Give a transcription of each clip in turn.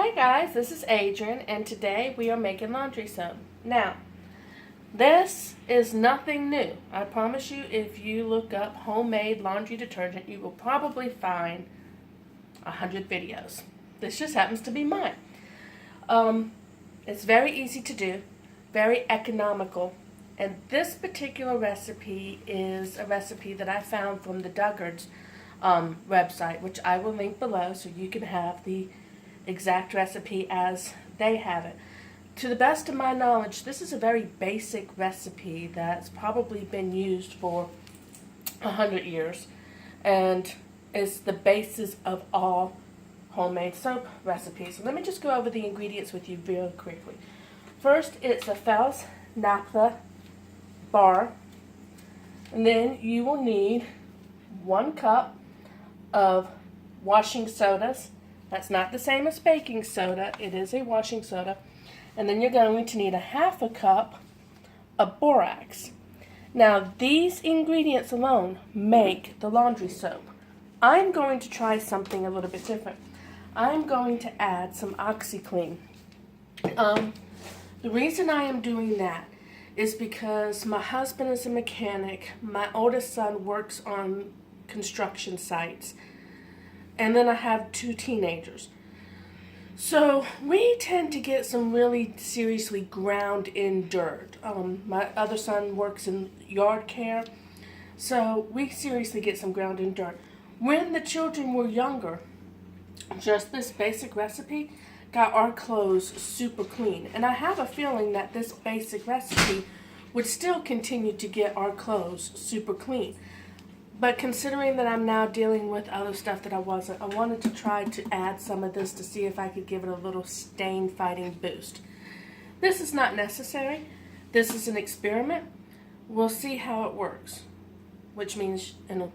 Hi guys, this is Adrian, and today we are making laundry soap. Now, this is nothing new. I promise you, if you look up homemade laundry detergent, you will probably find 100 videos. This just happens to be mine. It's very easy to do, very economical, and this particular recipe is a recipe that I found from the Duggards website, which I will link below so you can have the exact recipe as they have it. To the best of my knowledge, this is a very basic recipe that's probably been used for 100 years and is the basis of all homemade soap recipes. So let me just go over the ingredients with you real quickly. First, it's a Fels naphtha bar, and then you will need 1 cup of washing sodas. That's not the same as baking soda. It is a washing soda. And then you're going to need a 1/2 cup of borax. Now, these ingredients alone make the laundry soap. I'm going to try something a little bit different. I'm going to add some OxiClean. The reason I am doing that is because my husband is a mechanic. My oldest son works on construction sites. And then I have 2 teenagers. So we tend to get some really seriously ground in dirt. My other son works in yard care. So we seriously get some ground in dirt. When the children were younger, just this basic recipe got our clothes super clean. And I have a feeling that this basic recipe would still continue to get our clothes super clean. But considering that I'm now dealing with other stuff that I wasn't, I wanted to try to add some of this to see if I could give it a little stain fighting boost. This is not necessary. This is an experiment. We'll see how it works. Which means in a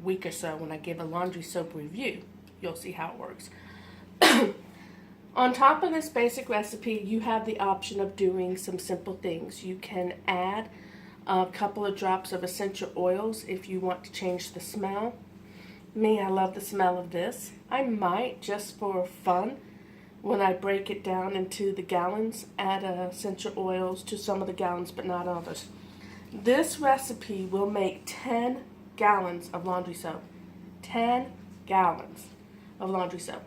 week or so when I give a laundry soap review, you'll see how it works. On top of this basic recipe, you have the option of doing some simple things. You can add a couple of drops of essential oils if you want to change the smell. Me, I love the smell of this. I might, just for fun, when I break it down into the gallons, add essential oils to some of the gallons, but not others. This recipe will make 10 gallons of laundry soap. 10 gallons of laundry soap.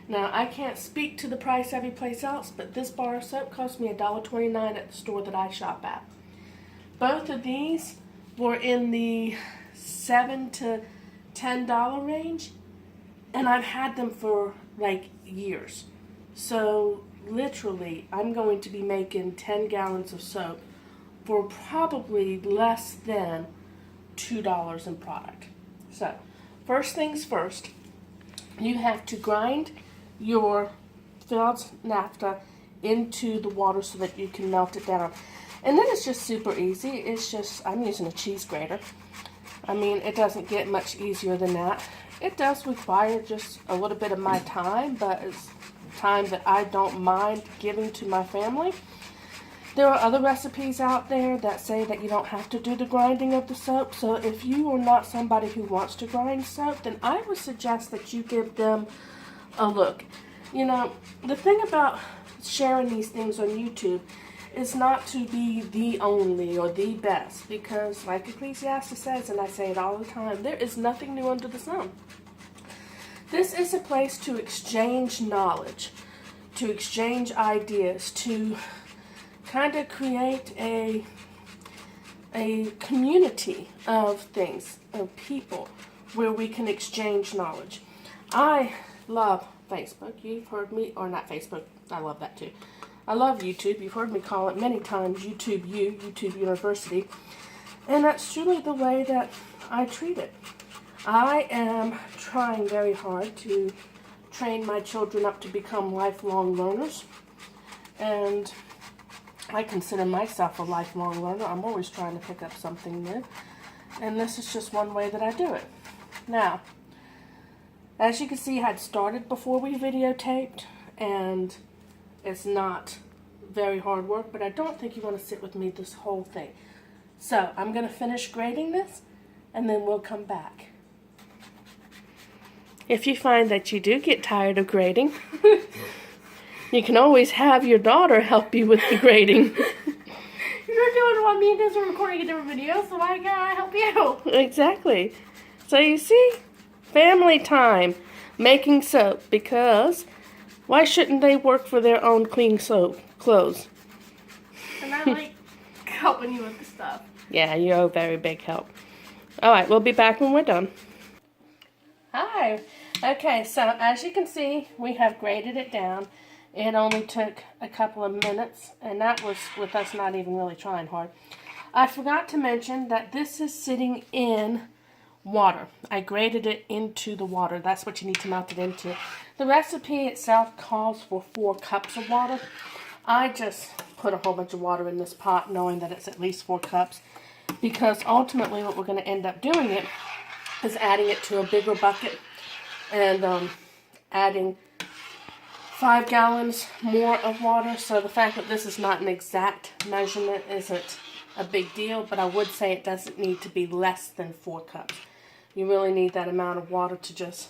Now, I can't speak to the price every place else, but this bar of soap cost me $1.29 at the store that I shop at. Both of these were in the $7 to $10 range, and I've had them for years. So literally, I'm going to be making 10 gallons of soap for probably less than $2 in product. So first things first, you have to grind your Fels naphtha into the water so that you can melt it down. And then it's just super easy. It's just, I'm using a cheese grater. I mean, it doesn't get much easier than that. It does require just a little bit of my time, but it's time that I don't mind giving to my family. There are other recipes out there that say that you don't have to do the grinding of the soap. So if you are not somebody who wants to grind soap, then I would suggest that you give them a look. You know, the thing about sharing these things on YouTube is not to be the only or the best, because like Ecclesiastes says, and I say it all the time, there is nothing new under the sun. This is a place to exchange knowledge, to exchange ideas, to kind of create a community of things, of people, where we can exchange knowledge. I love Facebook. You've heard me, or not Facebook, I love that too. I love YouTube. You've heard me call it many times YouTube University. And that's truly the way that I treat it. I am trying very hard to train my children up to become lifelong learners. And I consider myself a lifelong learner. I'm always trying to pick up something new. And this is just one way that I do it. Now, as you can see, I had started before we videotaped, and it's not very hard work, but I don't think you want to sit with me this whole thing. So I'm going to finish grading this, and then we'll come back. If you find that you do get tired of grating, you can always have your daughter help you with the grating. You're doing what me and this are recording a different video, so why can't I help you? Exactly. So you see, family time, making soap, because why shouldn't they work for their own clean soap clothes? And I like helping you with the stuff. Yeah, you're a very big help. All right, we'll be back when we're done. Hi. Okay, so as you can see, we have grated it down. It only took a couple of minutes, and that was with us not even really trying hard. I forgot to mention that this is sitting in water. I grated it into the water. That's what you need to melt it into. The recipe itself calls for 4 cups of water. I just put a whole bunch of water in this pot knowing that it's at least 4 cups, because ultimately what we're going to end up doing it is adding it to a bigger bucket and adding 5 gallons more of water. So the fact that this is not an exact measurement isn't a big deal, but I would say it doesn't need to be less than 4 cups. You really need that amount of water to just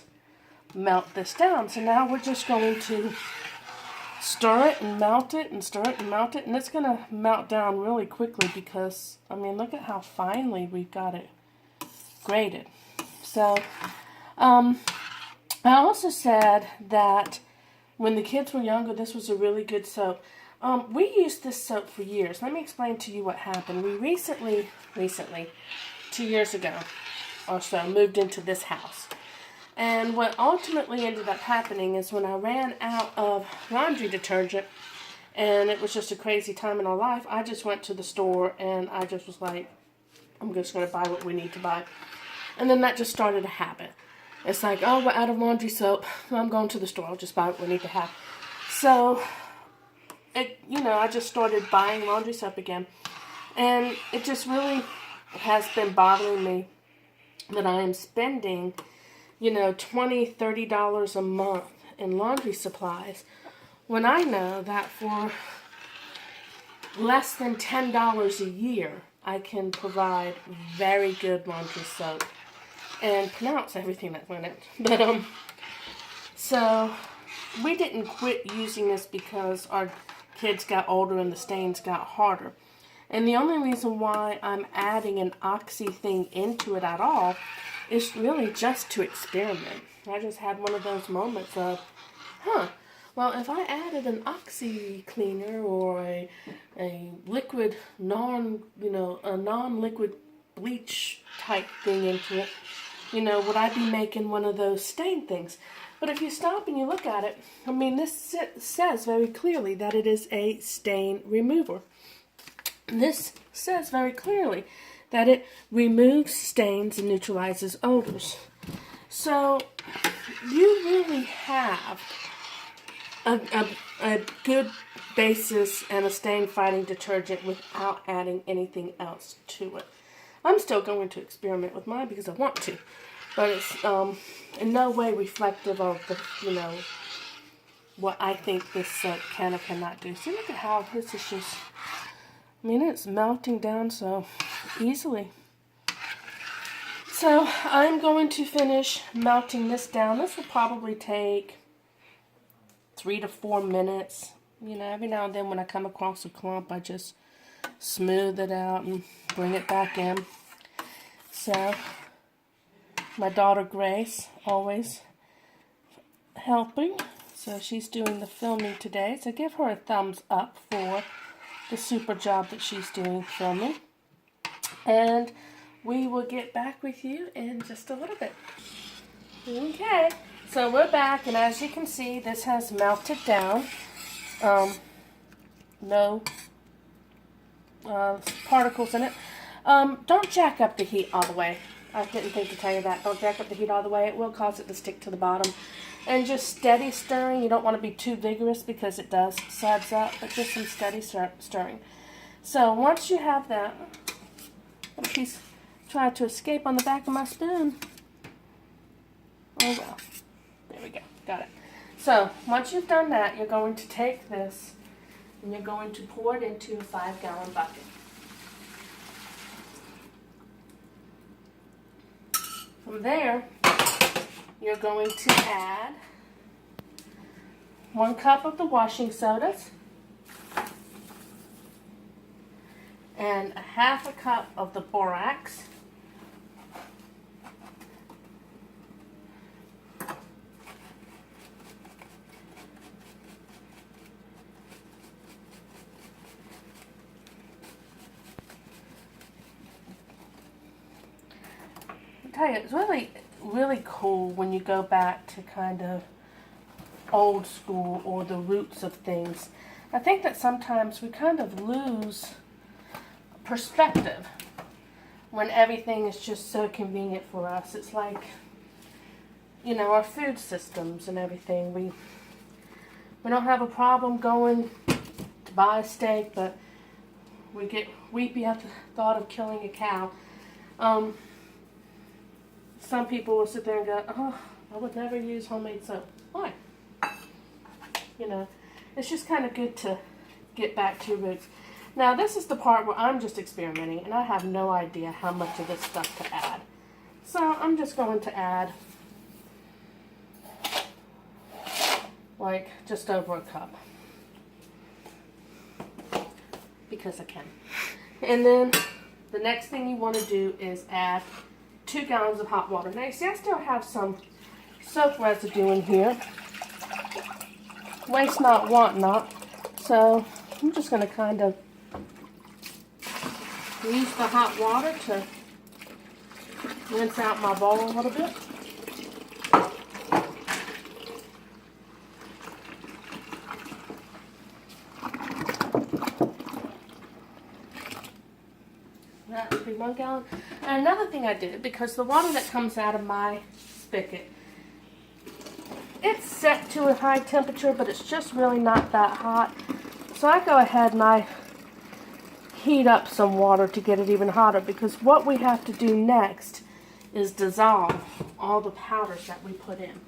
melt this down. So now we're just going to stir it and melt it and stir it and melt it, and it's going to melt down really quickly because, I mean, look at how finely we've got it grated. So, I also said that when the kids were younger, this was a really good soap. We used this soap for years. Let me explain to you what happened. We recently, 2 years ago or so, moved into this house. And what ultimately ended up happening is when I ran out of laundry detergent, and it was just a crazy time in our life, I just went to the store and I just was like, I'm just going to buy what we need to buy. And then that just started a habit. It's like, oh, we're out of laundry soap. I'm going to the store. I'll just buy what we need to have. So, I just started buying laundry soap again. And it just really has been bothering me that I am spending, $20, $30 a month in laundry supplies when I know that for less than $10 a year, I can provide very good laundry soap and pronounce everything that's in it. But, so we didn't quit using this because our kids got older and the stains got harder. And the only reason why I'm adding an oxy thing into it at all is really just to experiment. I just had one of those moments of, well, if I added an oxy cleaner or a liquid a non-liquid bleach type thing into it, would I be making one of those stain things? But if you stop and you look at it, I mean, this says very clearly that it is a stain remover. This says very clearly that it removes stains and neutralizes odors. So you really have a good basis and a stain-fighting detergent without adding anything else to it. I'm still going to experiment with mine because I want to, but it's in no way reflective of the, what I think this can or cannot do. See, look at how this is just, it's melting down so easily. So I'm going to finish melting this down. This will probably take 3 to 4 minutes. Every now and then when I come across a clump, I just smooth it out and bring it back in. So my daughter Grace always helping. So she's doing the filming today. So give her a thumbs up for the super job that she's doing filming. And we will get back with you in just a little bit. Okay, so we're back, and as you can see, this has melted down. No particles in it. Don't jack up the heat all the way. I didn't think to tell you that. Don't jack up the heat all the way. It will cause it to stick to the bottom. And just steady stirring. You don't want to be too vigorous because it does suds up, but just some steady stirring. So once you have that, a piece tried to escape on the back of my spoon. Oh well. There we go. Got it. So once you've done that, you're going to take this and you're going to pour it into a 5-gallon bucket. From there, you're going to add 1 cup of the washing sodas and 1/2 cup of the borax. I tell you, it's really cool when you go back to kind of old school or the roots of things. I think that sometimes we kind of lose perspective when everything is just so convenient for us. It's like, you know, our food systems and everything. We don't have a problem going to buy a steak, but we get weepy at the thought of killing a cow. Some people will sit there and go, oh, I would never use homemade soap. Why? You know, it's just kind of good to get back to your roots. Now, this is the part where I'm just experimenting, and I have no idea how much of this stuff to add. So I'm just going to add, like, just over 1 cup. Because I can. And then the next thing you want to do is add 2 gallons of hot water. Now, you see, I still have some soap residue in here. Waste not, want not. So I'm just going to kind of use the hot water to rinse out my bowl a little bit. That should be 1 gallon. And another thing I did, because the water that comes out of my spigot, it's set to a high temperature, but it's just really not that hot. So I go ahead and I heat up some water to get it even hotter, because what we have to do next is dissolve all the powders that we put in.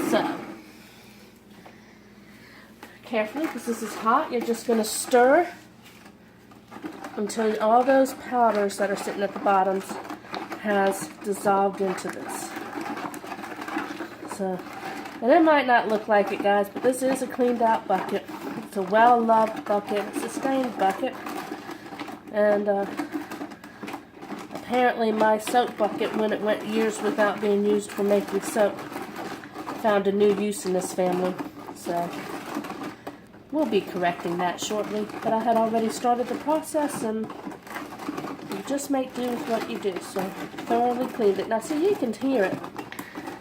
So, carefully, because this is hot, you're just going to stir until all those powders that are sitting at the bottoms has dissolved into this. So, and it might not look like it, guys, but this is a cleaned out bucket. It's a well-loved bucket. It's a stained bucket. And apparently my soap bucket, when it went years without being used for making soap, found a new use in this family. So we'll be correcting that shortly. But I had already started the process, and you just make do with what you do. So thoroughly cleaned it. Now see, you can hear it.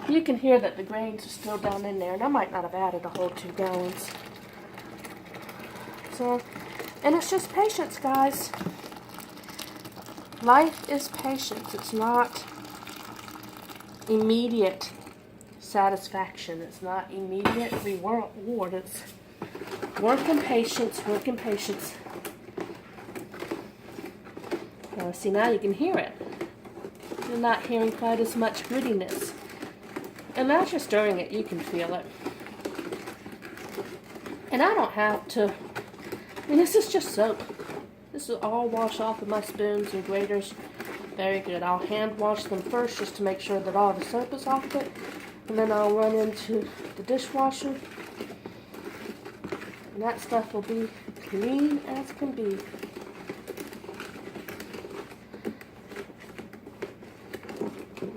You can hear that the grains are still down in there, and I might not have added a whole 2 gallons. So, and it's just patience, guys. Life is patience. It's not immediate satisfaction. It's not immediate reward. It's work and patience, work and patience. See, now you can hear it. You're not hearing quite as much grittiness. And as you're stirring it, you can feel it. And I don't have to, I mean, this is just soap. This will all wash off of my spoons and graters. Very good. I'll hand wash them first just to make sure that all the soap is off it. And then I'll run into the dishwasher. And that stuff will be clean as can be.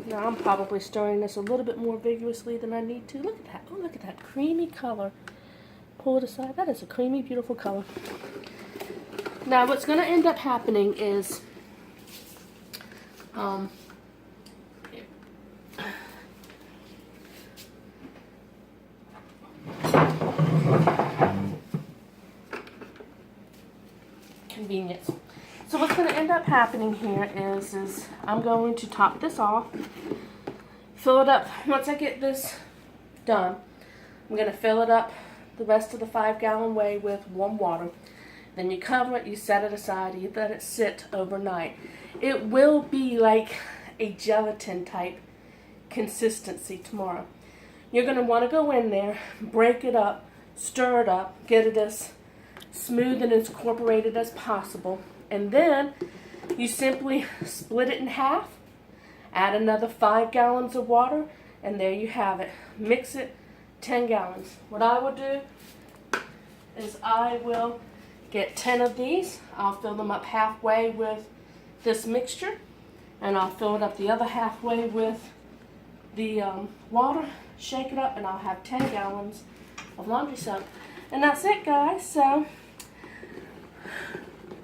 Now I'm probably stirring this a little bit more vigorously than I need to. Look at that. Oh, look at that creamy color. Pull it aside. That is a creamy, beautiful color. Now what's going to end up happening is convenience. So what's going to end up happening here is I'm going to top this off, fill it up. Once I get this done, I'm going to fill it up the rest of the 5-gallon way with warm water. Then you cover it, you set it aside, you let it sit overnight. It will be like a gelatin type consistency tomorrow. You're going to want to go in there, break it up, stir it up, get it as smooth and as incorporated as possible. And then you simply split it in half, add another 5 gallons of water, And there you have it. Mix it, 10 gallons. What I will do is I will get 10 of these. I'll fill them up halfway with this mixture, and I'll fill it up the other halfway with the water, shake it up, and I'll have 10 gallons of laundry soap. And that's it, guys. So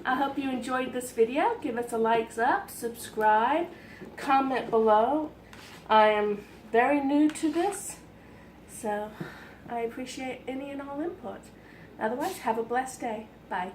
I hope you enjoyed this video. Give us a likes up, subscribe, comment below. I am very new to this, so I appreciate any and all input. Otherwise, have a blessed day. Bye.